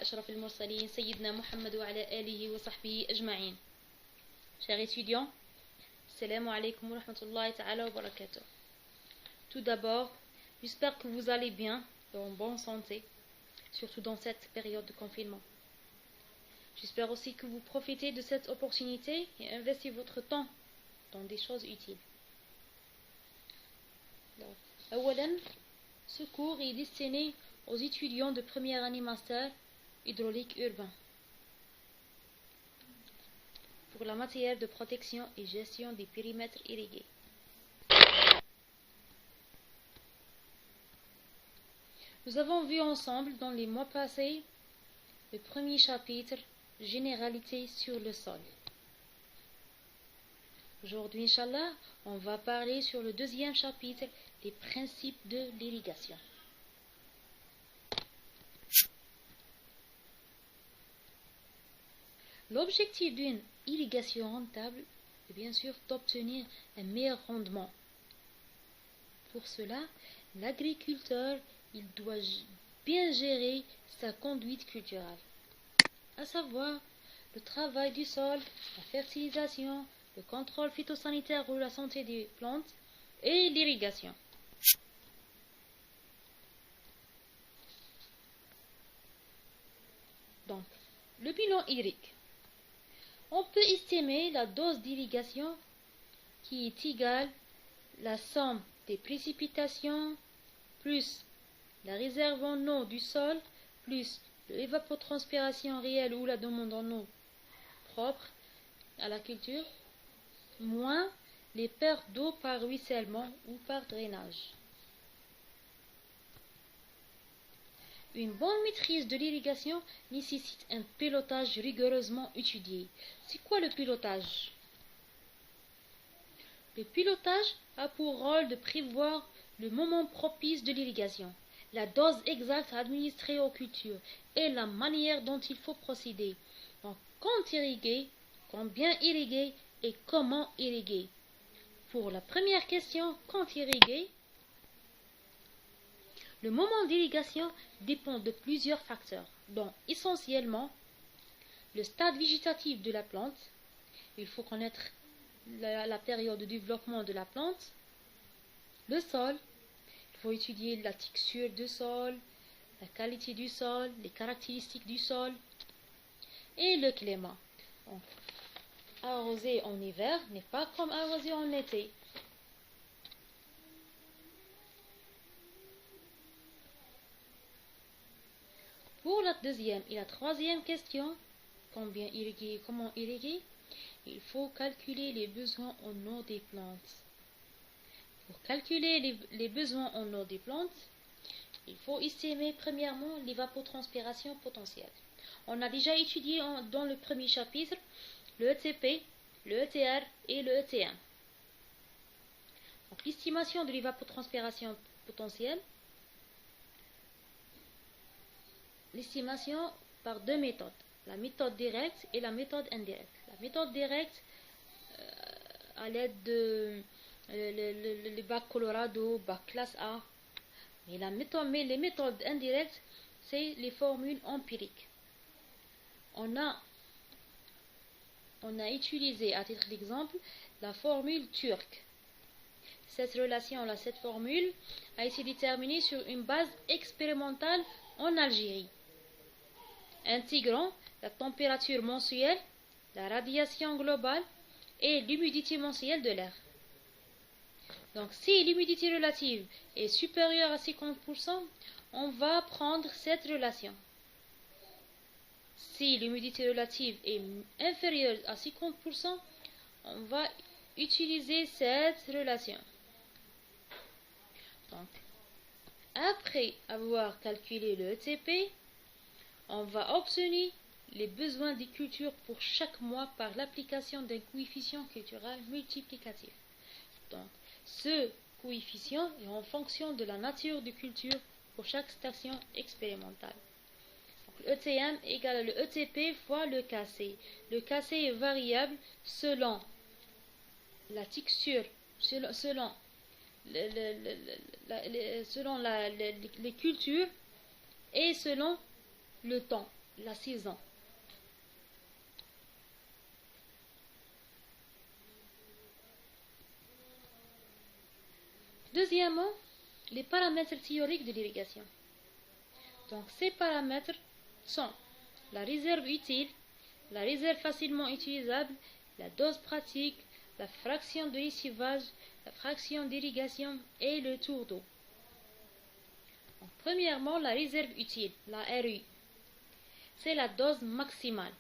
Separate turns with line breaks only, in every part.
أشرف المرسلين سيدنا محمد وعلى آله وصحبه أجمعين. Chers étudiants, Assalamu alaikum wa rahmatullahi ta'ala wa barakatuh. Tout d'abord, j'espère que vous allez bien et en bonne santé, surtout dans cette période de confinement. J'espère aussi que vous profitez de cette opportunité et investissez votre temps dans des choses utiles. أولاً, ce cours est destiné aux étudiants de première année master hydraulique urbain pour la matière de protection et gestion des périmètres irrigués. Nous avons vu ensemble dans les mois passés le premier chapitre, généralité sur le sol. Aujourd'hui, Inch'Allah, on va parler sur le deuxième chapitre, les principes de l'irrigation. L'objectif d'une irrigation rentable est bien sûr d'obtenir un meilleur rendement. Pour cela, l'agriculteur il doit bien gérer sa conduite culturelle, à savoir le travail du sol, la fertilisation, le contrôle phytosanitaire ou la santé des plantes et l'irrigation. Donc, le bilan hydrique. On peut estimer la dose d'irrigation qui est égale à la somme des précipitations plus la réserve en eau du sol plus l'évapotranspiration réelle ou la demande en eau propre à la culture moins les pertes d'eau par ruissellement ou par drainage. Une bonne maîtrise de l'irrigation nécessite un pilotage rigoureusement étudié. C'est quoi le pilotage? Le pilotage a pour rôle de prévoir le moment propice de l'irrigation, la dose exacte à administrer aux cultures et la manière dont il faut procéder. Donc, quand irriguer, combien irriguer et comment irriguer. Pour la première question, quand irriguer, le moment d'irrigation dépend de plusieurs facteurs, dont essentiellement le stade végétatif de la plante. Il faut connaître la période de développement de la plante, le sol, il faut étudier la texture du sol, la qualité du sol, les caractéristiques du sol et le climat. Donc, arroser en hiver n'est pas comme arroser en été. Pour la deuxième et la troisième question, combien irriguer et comment irriguer, il faut calculer les besoins en eau des plantes. Pour calculer les besoins en eau des plantes, il faut estimer premièrement l'évapotranspiration potentielle. On a déjà étudié dans le premier chapitre le ETP, le ETR et le ETM. Donc, l'estimation de l'évapotranspiration potentielle, l'estimation par deux méthodes, la méthode directe et la méthode indirecte. La méthode directe, à l'aide de le bac Colorado, bac classe A, mais les méthodes indirectes, c'est les formules empiriques. On a utilisé, à titre d'exemple, la formule turque. Cette formule a été déterminée sur une base expérimentale en Algérie, intégrant la température mensuelle, la radiation globale et l'humidité mensuelle de l'air. Donc, si l'humidité relative est supérieure à 50%, on va prendre cette relation. Si l'humidité relative est inférieure à 50%, on va utiliser cette relation. Donc, après avoir calculé le ETP, on va obtenir les besoins des cultures pour chaque mois par l'application d'un coefficient culturel multiplicatif. Donc, ce coefficient est en fonction de la nature de culture pour chaque station expérimentale. Donc, l'ETM égale le ETP fois le KC. Le KC est variable selon la texture, selon les cultures et selon le temps. la saison. Deuxièmement, les paramètres théoriques de l'irrigation. Donc ces paramètres sont la réserve utile, la réserve facilement utilisable, la dose pratique, la fraction de lessivage, la fraction d'irrigation et le tour d'eau. Premièrement, la réserve utile, la RU. C'est la dose maximale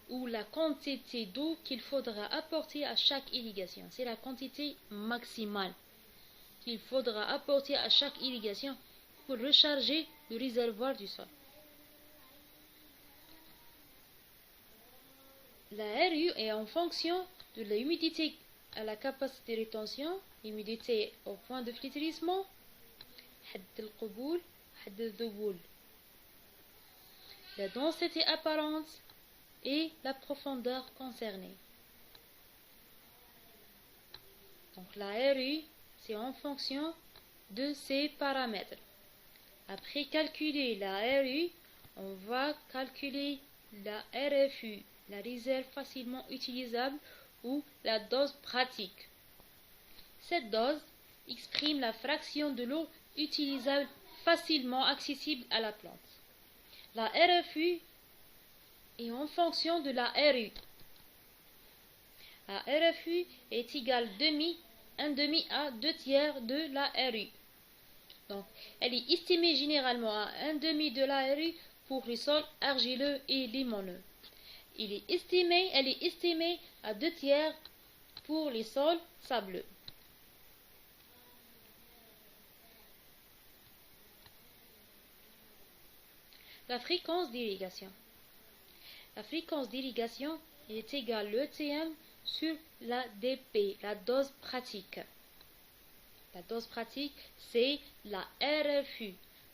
ou la quantité d'eau qu'il faudra apporter à chaque irrigation. C'est la quantité maximale qu'il faudra apporter à chaque irrigation pour recharger le réservoir du sol. La RU est en fonction de l'humidité à la capacité de rétention, l'humidité au point de filtrissement, حد القبول, حد الذبول, la densité apparente et la profondeur concernée. Donc la RU, c'est en fonction de ces paramètres. Après calculer la RU, on va calculer la RFU, la réserve facilement utilisable ou la dose pratique. Cette dose exprime la fraction de l'eau utilisable facilement accessible à la plante. La RFU est en fonction de la RU. La RFU est égale un demi à 2 tiers de la RU. Donc, elle est estimée généralement à un demi de la RU pour les sols argileux et limoneux. Elle est estimée à 2 tiers pour les sols sableux. La fréquence d'irrigation. La fréquence d'irrigation est égale à l'ETM sur la DP, la dose pratique. La dose pratique, c'est la RFU.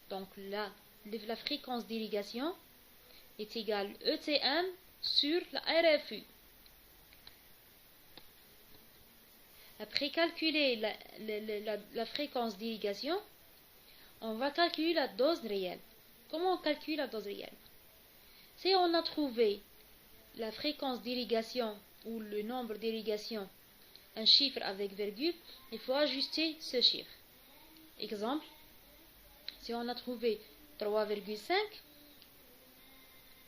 Donc la fréquence d'irrigation est égale à ETM sur la RFU. Après calculer la fréquence d'irrigation, on va calculer la dose réelle. Comment on calcule la dose réelle? Si on a trouvé la fréquence d'irrigation ou le nombre d'irrigations, un chiffre avec virgule, il faut ajuster ce chiffre. Exemple, si on a trouvé 3,5,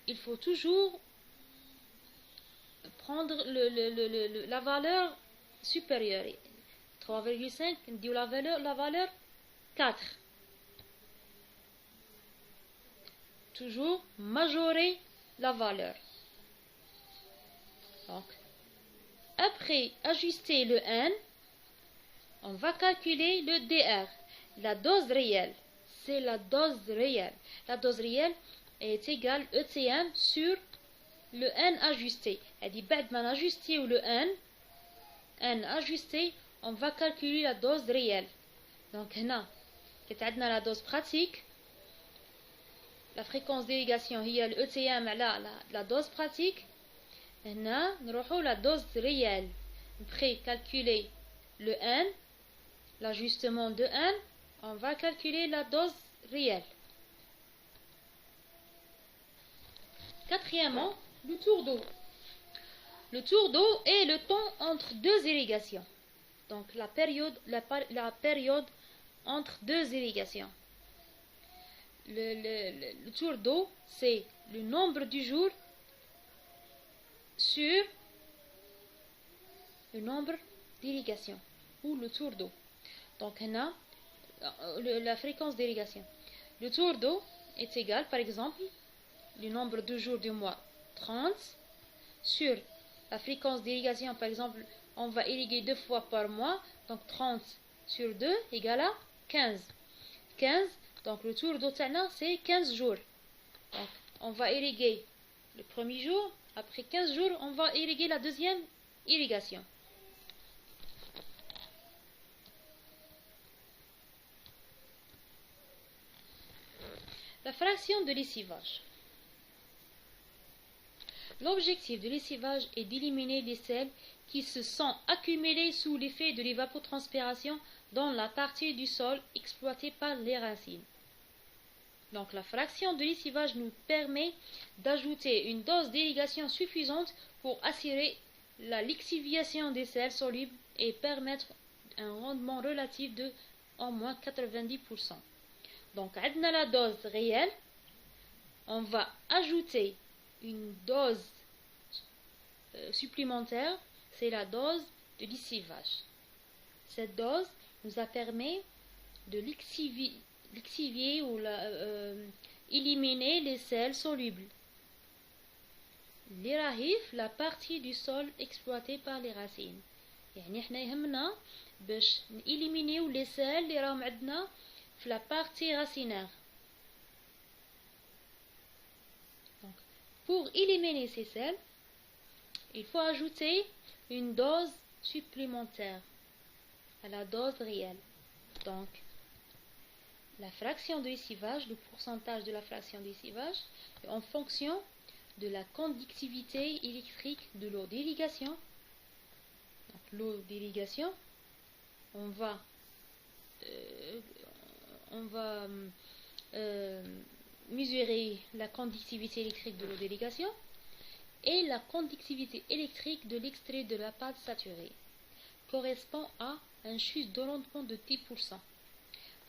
il faut toujours prendre la valeur supérieure. 3,5, dit la valeur 4. Toujours majorer la valeur. Donc, après ajuster le N, on va calculer le DR, la dose réelle. C'est la dose réelle. La dose réelle est égale à ETM sur le N ajusté. Elle dit, بعد ما نajuster le N ajusté, on va calculer la dose réelle. Donc, هنا كانت عندنا la dose pratique. La fréquence d'irrigation هي ال ETM على la dose pratique. هنا نروحوا la dose réelle. Après calculer le N, l'ajustement de N, on va calculer la dose réelle. Quatrièmement, le tour d'eau. Le tour d'eau est le temps entre deux irrigations. Donc la période entre deux irrigations. Le tour d'eau, c'est le nombre du jour sur le nombre d'irrigations ou le tour d'eau. Donc on a la fréquence d'irrigation. Le tour d'eau est égal, par exemple, le nombre de jours du mois 30 sur la fréquence d'irrigation. Par exemple, on va irriguer 2 fois par mois, donc 30 sur 2 égale à 15. 15, donc le tour d'eau c'est 15 jours. Donc on va irriguer le premier jour, après 15 jours, on va irriguer la deuxième irrigation. La fraction de lessivage. L'objectif de lessivage est d'éliminer les sels qui se sont accumulés sous l'effet de l'évapotranspiration dans la partie du sol exploitée par les racines. Donc la fraction de lessivage nous permet d'ajouter une dose d'irrigation suffisante pour assurer la lixiviation des sels solubles et permettre un rendement relatif de au moins 90%. Donc, on a la dose réelle, on va ajouter une dose supplémentaire, c'est la dose de lessivage. Cette dose nous a permis de lixivier ou éliminer les sels solubles. Les rahif, la partie du sol exploitée par les racines. يعني احنا يهمنا باش نإليمينيو les sels اللي راهم عندنا في la partie racinaire. Donc, pour éliminer ces sels, il faut ajouter une dose supplémentaire à la dose réelle. Donc, la fraction de lessivage, le pourcentage de la fraction de lessivage, en fonction de la conductivité électrique de l'eau d'irrigation. Donc, l'eau d'irrigation, on va mesurer la conductivité électrique de l'eau d'irrigation et la conductivité électrique de l'extrait de la pâte saturée correspond à un chute de rendement de 10%.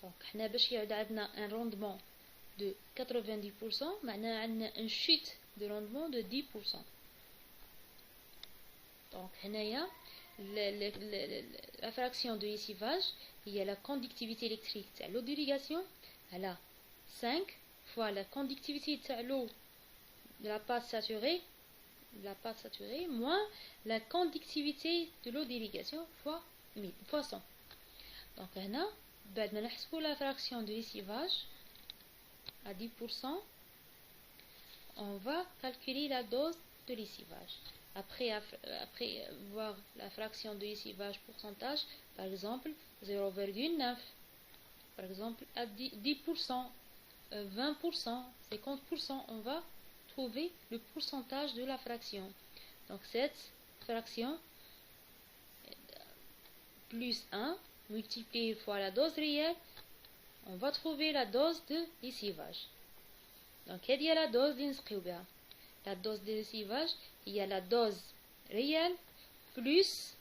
Donc, حنا باش يعود عندنا un rendement de 90%, معناها عندنا une chute de rendement de 10%. Donc, هنايا la fraction de lessivage, il y a la conductivité électrique de l'eau d'irrigation, elle a 5 fois la conductivité de l'eau de la pâte saturée, moins la conductivité de l'eau d'irrigation fois 100. Donc, هنا بعد ما نحسبوا la fraction de lessivage à 10%, on va calculer la dose de lessivage. Après voir la fraction de lessivage pourcentage, par exemple 0,9, par exemple à 10%, 20%, 50%, on va trouver le pourcentage de la fraction. Donc cette fraction plus 1 multiplié fois la dose réelle, on va trouver la dose de lessivage. Donc il y a la dose d'inscription. La dose de lessivage, il y a la dose réelle plus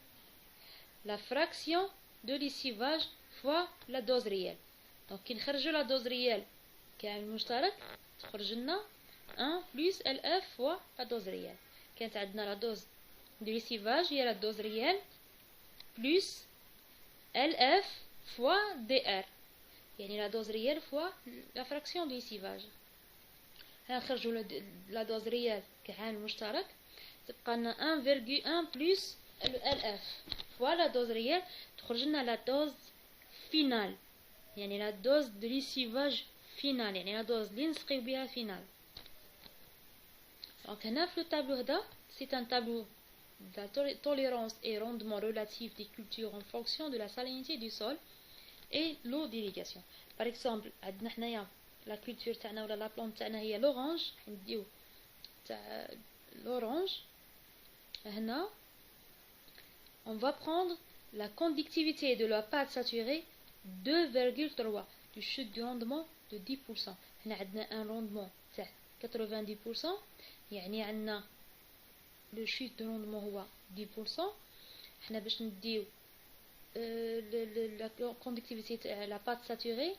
la fraction de lessivage fois la dose réelle. Donc, il خرج la dose réelle كامل مشترك تخرج لنا 1 plus LF fois la dose réelle. كانت عندنا la dose de lessivage هي la dose réelle plus LF fois DR. يعني la dose réelle fois la fraction de lessivage. هنخرجوا la dose réelle كعامل مشترك تبقى لنا 1,1 plus LF fois la dose réelle تخرج لنا la dose finale, يعني la dose de lessivage finale, يعني la dose اللي نسقيو بها finale. Donc هنا في le tableau هذا c'est un tableau de la tolérance et rendement relatif des cultures en fonction de la salinité du sol et l'eau d'irrigation. Par exemple عندنا حنايا la culture تاعنا ولا la plante تاعنا هي l'orange, نديو تاع l'orange. هنا on va prendre la conductivité de la pâte saturée 2,3 du chute du rendement de 10%. هنا عندنا un rendement تاع 90%, يعني عندنا le chute de rendement هو 10%. حنا باش نديو la conductivité تاع la pâte saturée,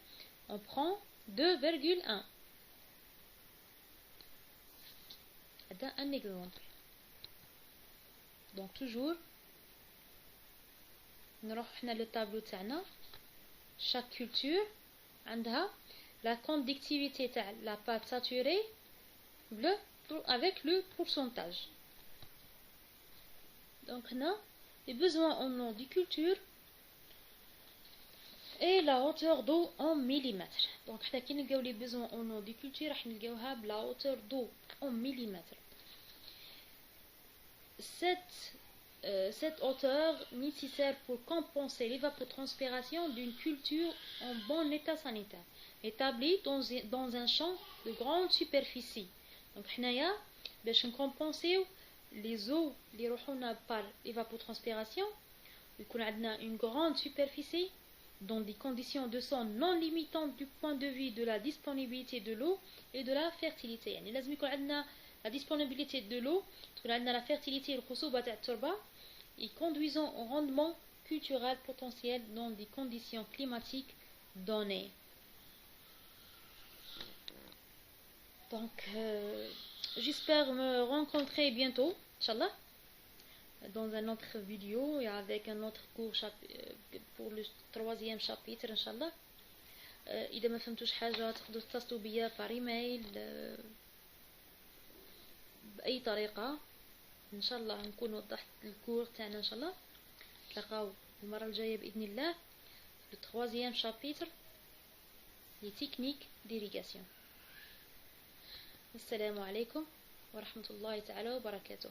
on prend 2,1. هذا un exemple. Donc toujours نروح حنا le tableau تاعنا. Chaque culture عندها la conductivité تاع la pâte saturée avec le pourcentage. Donc هنا les besoins en eau du culture et la hauteur d'eau en millimètres. Donc حنا كي نلقاو les besoins en eau du culture راح نلقاوها بلا hauteur d'eau en millimètres. Cette hauteur nécessaire pour compenser l'évapotranspiration d'une culture en bon état sanitaire, établie dans un champ de grande superficie. Donc حنايا باش نكمبونسيو les eaux اللي يروحونا par l'évapotranspiration, يكون عندنا une grande superficie dans des conditions de son non limitantes du point de vue de la disponibilité de l'eau et de la fertilité. يعني لازم يكون عندنا la disponibilité de l'eau, تكون عندنا la fertilité الخصوبة تاع التربة et conduisant au rendement culturel potentiel dans des conditions climatiques données. Donc j'espère me rencontrer bientôt, Inch'Allah, dans un autre vidéo et avec un autre cours pour le 3e chapitre, Inch'Allah. إذا ما فهمتوش حاجة تقدروا تتصلوا بيا par email بأي طريقة. إن شاء الله نكون وضحت الكور تاعنا. إن شاء الله نتلاقاو المرة الجاية بإذن الله le 3e chapitre les techniques d'irrigation. السلام عليكم ورحمة الله تعالى وبركاته.